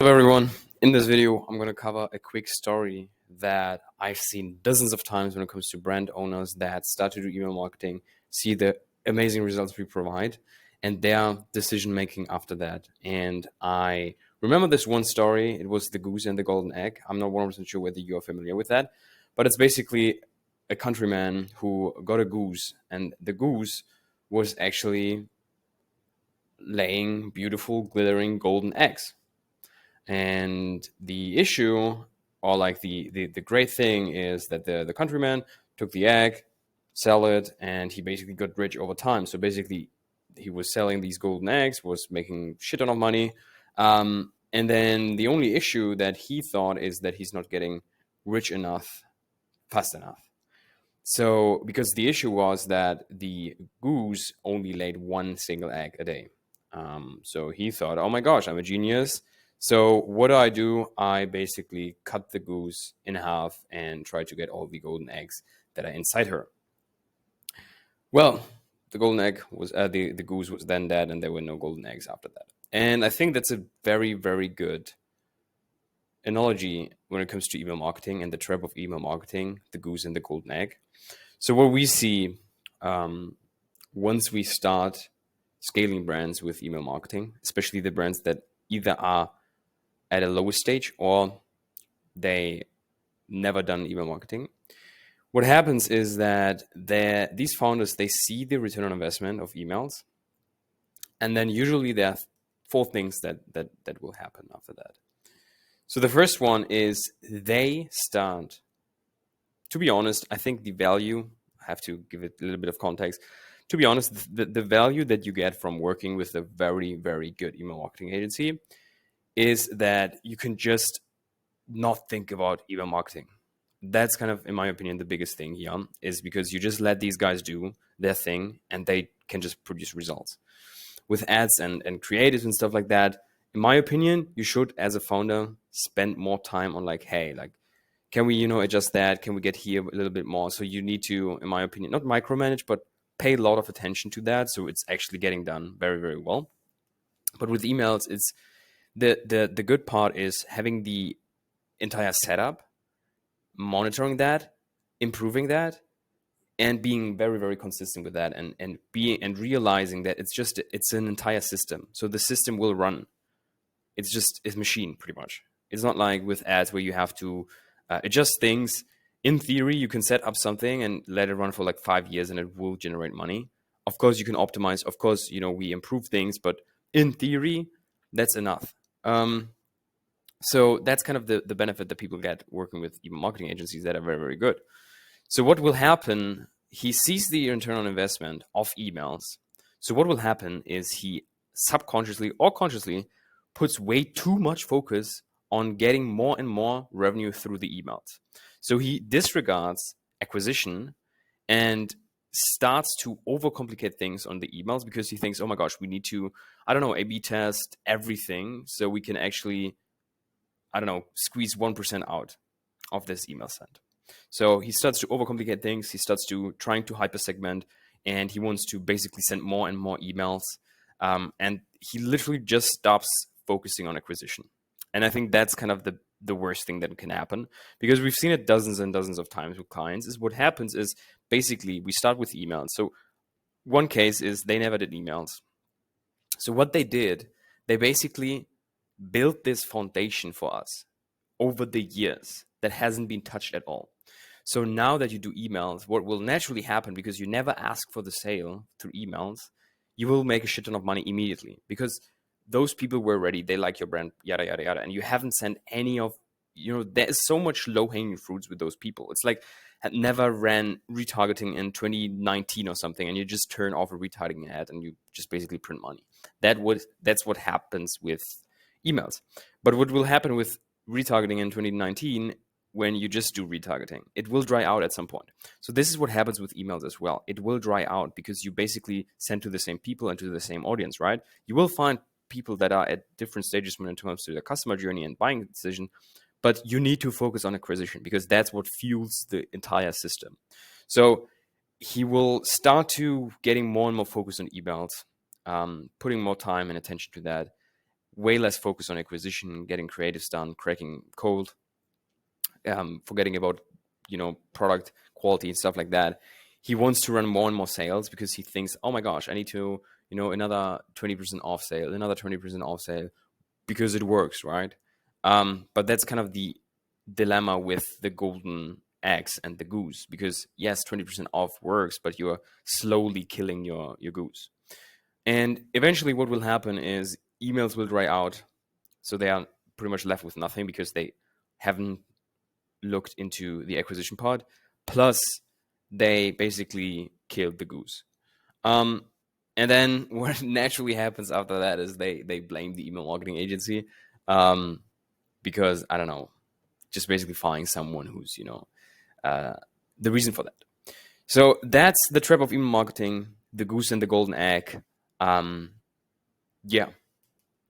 Hello everyone. In this video, I'm going to cover a quick story that I've seen dozens of times when it comes to brand owners that start to do email marketing, see the amazing results we provide, and their decision making after that. And I remember this one story. It was the goose and the golden egg. I'm not 100% sure whether you are familiar with that, but it's basically a countryman who got a goose, and the goose was actually laying beautiful, glittering golden eggs. And the issue, or like the great thing, is that the countryman took the egg, sell it, and he basically got rich over time. So basically, he was selling these golden eggs, was making shit ton of money. And then the only issue that he thought is that he's not getting rich enough fast enough. So because the issue was that the goose only laid one single egg a day. So he thought, oh my gosh, I'm a genius. So what do? I basically cut the goose in half and try to get all the golden eggs that are inside her. Well, the golden egg was the goose was then dead, and there were no golden eggs after that. And I think that's a very, very good analogy when it comes to email marketing and the trap of email marketing, the goose and the golden egg. So what we see once we start scaling brands with email marketing, especially the brands that either are at a lower stage or they never done email marketing, what happens is that these founders, they see the return on investment of emails, and then usually there are four things that will happen after that. So the first one is they start, to be honest, I think the value, I have to give it a little bit of context. To be honest, the value that you get from working with a very, very good email marketing agency is that you can just not think about email marketing. That's kind of, in my opinion, the biggest thing here, is because you just let these guys do their thing and they can just produce results. With ads and creatives and stuff like that, in my opinion, you should, as a founder, spend more time on like, hey, like, can we, adjust that? Can we get here a little bit more? So you need to, in my opinion, not micromanage, but pay a lot of attention to that. So it's actually getting done very, very well. But with emails, it's the good part is having the entire setup, monitoring that, improving that, and being very, very consistent with that, and realizing that it's an entire system. So the system will run. It's just a machine, pretty much. It's not like with ads where you have to adjust things. In theory, you can set up something and let it run for like 5 years and it will generate money. Of course, you can optimize. Of course, we improve things, but in theory, that's enough. So that's kind of the benefit that people get working with email marketing agencies that are very, very good. So what will happen, he sees the return on investment of emails. So what will happen is he subconsciously or consciously puts way too much focus on getting more and more revenue through the emails. So he disregards acquisition and starts to overcomplicate things on the emails because he thinks, oh my gosh, we need to, A/B test everything so we can actually, squeeze 1% out of this email sent. So he starts to overcomplicate things. He starts to trying to hyper segment, and he wants to basically send more and more emails. And he literally just stops focusing on acquisition. And I think that's kind of the worst thing that can happen, because we've seen it dozens and dozens of times with clients. Is what happens is basically we start with emails. So one case is they never did emails. So what they did, they basically built this foundation for us over the years that hasn't been touched at all. So now that you do emails, what will naturally happen, because you never ask for the sale through emails, you will make a shit ton of money immediately, because those people were ready. They like your brand, yada, yada, yada. And you haven't sent any of, there is so much low hanging fruits with those people. It's like had never ran retargeting in 2019 or something, and you just turn off a retargeting ad and you just basically print money. That's what happens with emails. But what will happen with retargeting in 2019, when you just do retargeting, it will dry out at some point. So this is what happens with emails as well. It will dry out because you basically send to the same people and to the same audience, right? You will find people that are at different stages when it comes to the customer journey and buying decision, but you need to focus on acquisition because that's what fuels the entire system. So he will start to getting more and more focus on emails, putting more time and attention to that. way less focus on acquisition, getting creatives done, cracking cold, forgetting about, product quality and stuff like that. He wants to run more and more sales because he thinks, oh my gosh, I need to, another 20% off sale, another 20% off sale, because it works, right? But that's kind of the dilemma with the golden eggs and the goose, because yes, 20% off works, but you're slowly killing your goose. And eventually what will happen is emails will dry out. So they are pretty much left with nothing because they haven't looked into the acquisition part. Plus, they basically killed the goose. Um, and then what naturally happens after that is they blame the email marketing agency, because I don't know, just basically find someone who's uh, the reason for that. So that's the trap of email marketing, the goose and the golden egg. Yeah,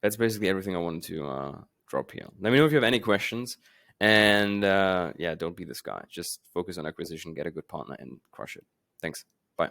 that's basically everything I wanted to drop here. Let me know if you have any questions. And yeah, don't be this guy. Just focus on acquisition, get a good partner, and crush it. Thanks. Bye.